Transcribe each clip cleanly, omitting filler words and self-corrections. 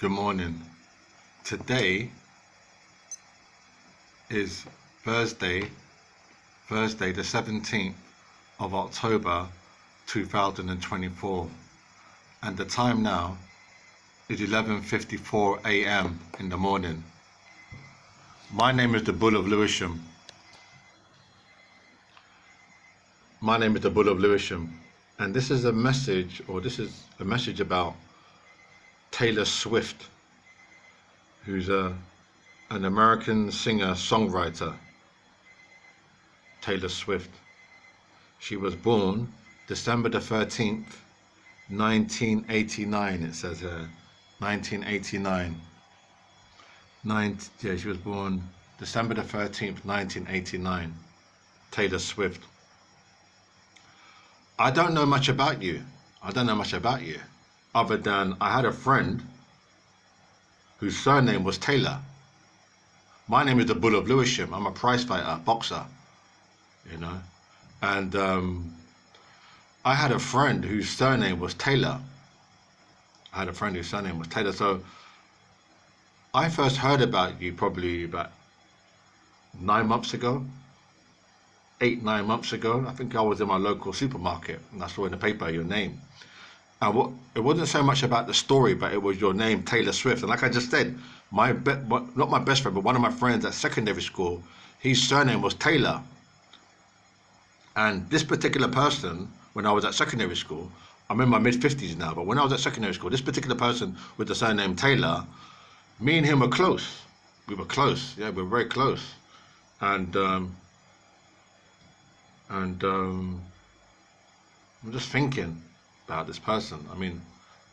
Good morning. Today is Thursday the 17th of October 2024, and the time now is 11:54 a.m. in the morning. My name is the Bull of Lewisham. And this is a message about Taylor Swift, who's an American singer-songwriter. Taylor Swift. She was born December the 13th, 1989, it says here. 1989. She was born December the 13th, 1989. Taylor Swift. I don't know much about you. Other than I had a friend whose surname was Taylor. My name is the Bull of Lewisham. I'm a prize fighter, boxer, and I had a friend whose surname was Taylor. So I first heard about you probably about 9 months ago, 8-9 months ago. I think I was in my local supermarket and I saw in the paper your name. And it wasn't so much about the story, but it was your name, Taylor Swift. And like I just said, not my best friend, but one of my friends at secondary school, his surname was Taylor. And this particular person, when I was at secondary school, I'm in my mid-50s now, but when I was at secondary school, this particular person with the surname Taylor, me and him were close. We were close, we were very close. And I'm just thinking about this person. I mean,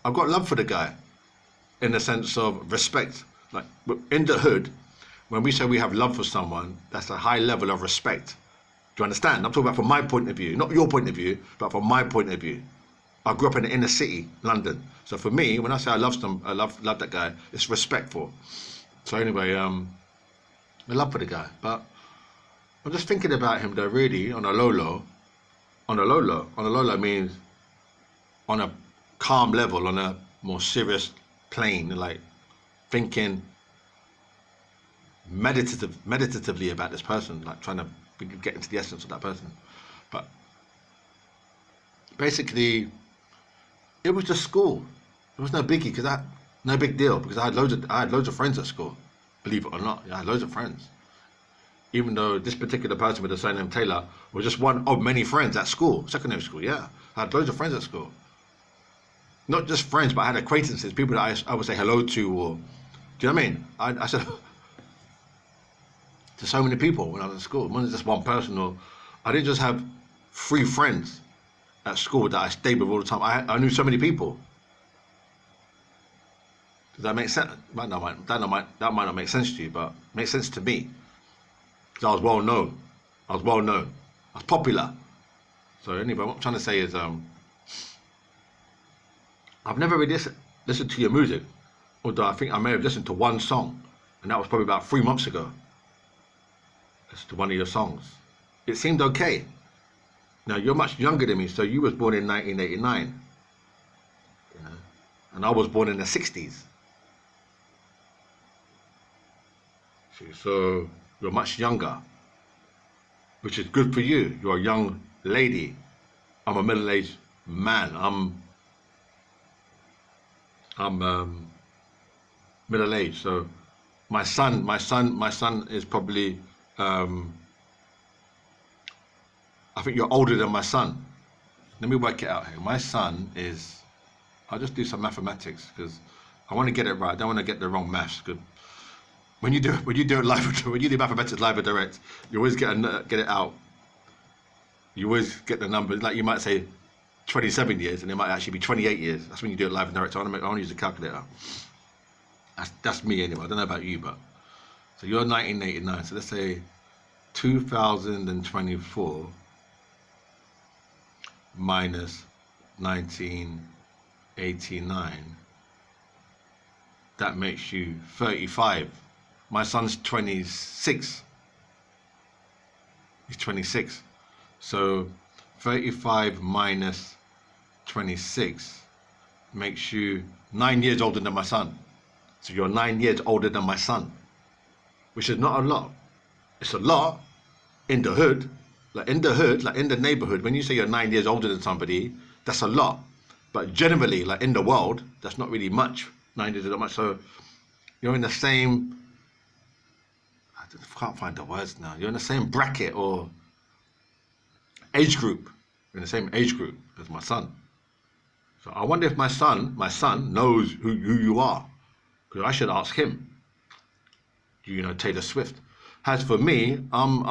I've got love for the guy in the sense of respect. Like in the hood, when we say we have love for someone, that's a high level of respect. Do you understand? I'm talking about from my point of view, not your point of view, but from my point of view. I grew up in the inner city, London. So for me, when I say I love that guy, it's respectful. So anyway, I love for the guy, but I'm just thinking about him though, really, on a low low. On a low low means on a calm level, on a more serious plane, like thinking meditatively about this person, like trying to get into the essence of that person. But basically, it was just school. It was no biggie, no big deal, because I had loads of friends at school. Believe it or not, I had loads of friends. Even though this particular person with the surname Taylor was just one of many friends at school, secondary school. I had loads of friends at school. Not just friends, but I had acquaintances, people that I would say hello to, or do you know what I mean? I said to so many people when I was at school. It wasn't just one person, or I didn't just have 3 friends at school that I stayed with all the time. I knew so many people. Does that make sense? That might not make sense to you, but it makes sense to me. Because I was well known. I was popular. So anyway, what I'm trying to say is, I've never really listened to your music, although I think I may have listened to one song, and that was probably about 3 months ago. Listened to one of your songs. It seemed okay. Now, you're much younger than me, so you was born in 1989, and I was born in the 60s. So you're much younger, which is good for you. You're a young lady. I'm a middle-aged man. I'm middle-aged. So my son is probably, I think you're older than my son. Let me work it out here. My son is, I'll just do some mathematics because I want to get it right. I don't want to get the wrong maths. Good. When you do mathematics live or direct, you always get it out. You always get the numbers. Like you might say 27 years, and it might actually be 28 years. That's when you do it live and direct. So I want to use a calculator. That's me anyway. I don't know about you, but so you're 1989. So let's say 2024 minus 1989. That makes you 35. My son's 26. He's 26. So 35 minus 26 makes you 9 years older than my son. So you're 9 years older than my son, which is not a lot. It's a lot in the hood, like in the hood, like in the neighborhood. When you say you're 9 years older than somebody, that's a lot. But generally, like in the world, that's not really much. 9 years is not much. So you're in the same, I can't find the words now. You're in the same bracket or age group. You're in the same age group as my son. So I wonder if my son knows who you are. Because I should ask him. Do you know Taylor Swift? As for me, I'm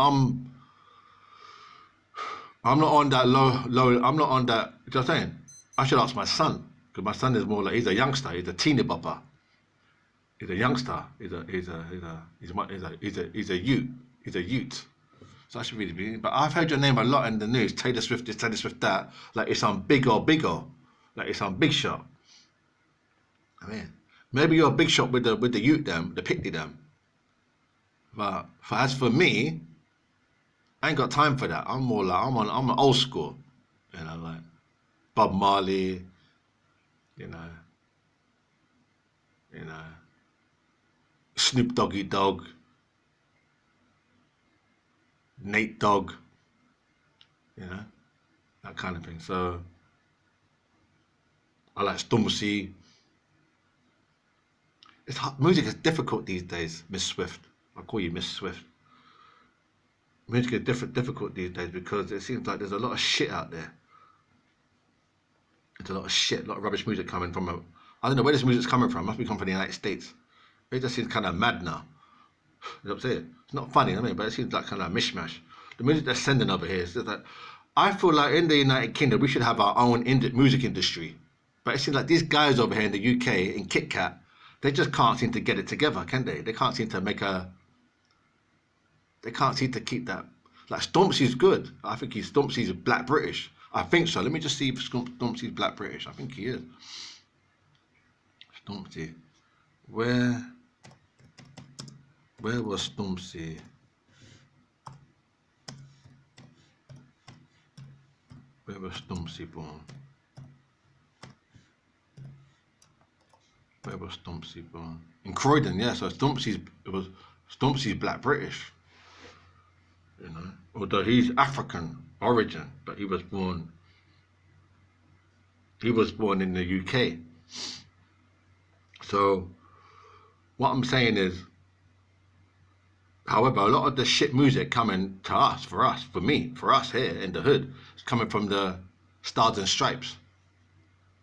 not on that low. I'm not on that. You know what I'm saying? I should ask my son, because my son is more like, he's a youngster. He's a teeny bopper. He's a youngster. He's a youth. He's a youth. So I should really be. But I've heard your name a lot in the news. Taylor Swift this, Taylor Swift that. Like it's on big. Like it's on big shot. I mean, maybe you're a big shot with the youth them, the picnic them. But as for me, I ain't got time for that. I'm more like I'm an old school, you know, like Bob Marley, you know, Snoop Doggy Dogg, Nate Dogg, you know, that kind of thing. So I like Stormzy. It's hard. Music is difficult these days, Miss Swift. I call you Miss Swift. Music is difficult these days because it seems like there's a lot of shit out there. There's a lot of shit, a lot of rubbish music coming from I don't know where this music's coming from. It must be coming from the United States. It just seems kind of mad now. You know what I'm saying? It's not funny, I mean, but it seems like kind of mishmash. The music they're sending over here is just like, I feel like in the United Kingdom we should have our own music industry. But it seems like these guys over here in the UK, in Kit Kat, they just can't seem to get it together, can they? They can't seem to they can't seem to keep that. Like Stormzy's good. I think Stormzy's Black British. I think so. Let me just see if Stormzy's Black British. I think he is. Stormzy. Where was Stormzy? Where was Stormzy born? Where was Stormzy born? In Croydon, yeah. So Stormzy's Black British. You know, although he's African origin, but he was born in the UK. So what I'm saying is, however, a lot of the shit music coming to us, for us here in the hood, is coming from the Stars and Stripes.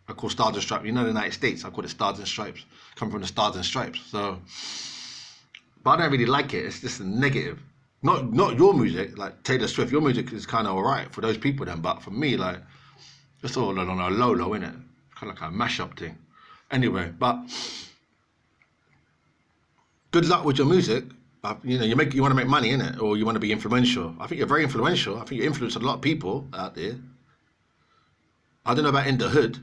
I call Stars and Stripes, you know, the United States, I call it Stars and Stripes, coming from the Stars and Stripes. So, but I don't really like it. It's just a negative. Not your music, like Taylor Swift. Your music is kind of alright for those people then, but for me, like, it's all on a low, innit? Kind of like a mashup thing. Anyway, but good luck with your music. You know, you want to make money, innit? Or you want to be influential. I think you're very influential. I think you influence a lot of people out there. I don't know about in the hood,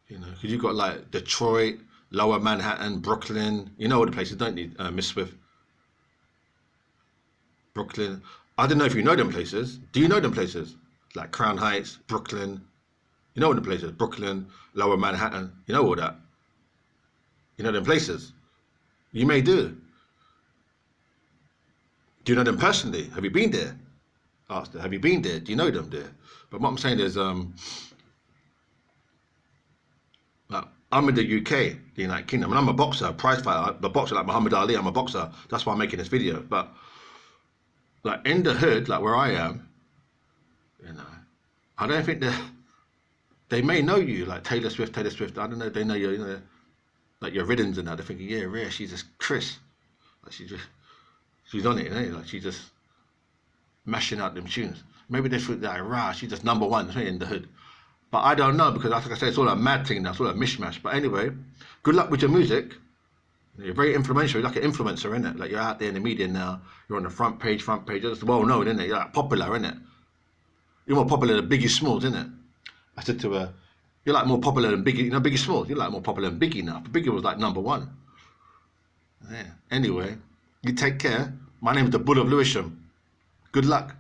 you know, because you've got like Detroit, Lower Manhattan, Brooklyn. You know all the places, don't you, Miss Swift? Brooklyn. I don't know if you know them places. Do you know them places? Like Crown Heights, Brooklyn. You know all the places. Brooklyn, Lower Manhattan. You know all that. You know them places. You may do. Do you know them personally? Have you been there? Ask them. Have you been there? Do you know them there? But what I'm saying is, like, I'm in the UK, the United Kingdom, and I'm a boxer, prize fighter. I'm a boxer like Muhammad Ali. I'm a boxer. That's why I'm making this video. But like in the hood, like where I am, you know, I don't think they may know you, like Taylor Swift. I don't know. They know you, you know, like your rhythms and that. They're thinking, yeah, Rhea, she's just Chris. Like she's on it, you know? Like she's just mashing out them tunes. Maybe they think that, rah, she's just number one in the hood. But I don't know, because like I say, it's all a mad thing now. It's all a mishmash. But anyway, good luck with your music. You're very influential. You're like an influencer, innit? Like you're out there in the media now. You're on the front page. It's well known, innit? You're like popular, innit? You're more popular than Biggie Smalls, innit? I said to her, you're like more popular than Biggie. You know Biggie Smalls? You're like more popular than Biggie now. But Biggie was like number one. Yeah. Anyway, you take care. My name is the Bull of Lewisham. Good luck.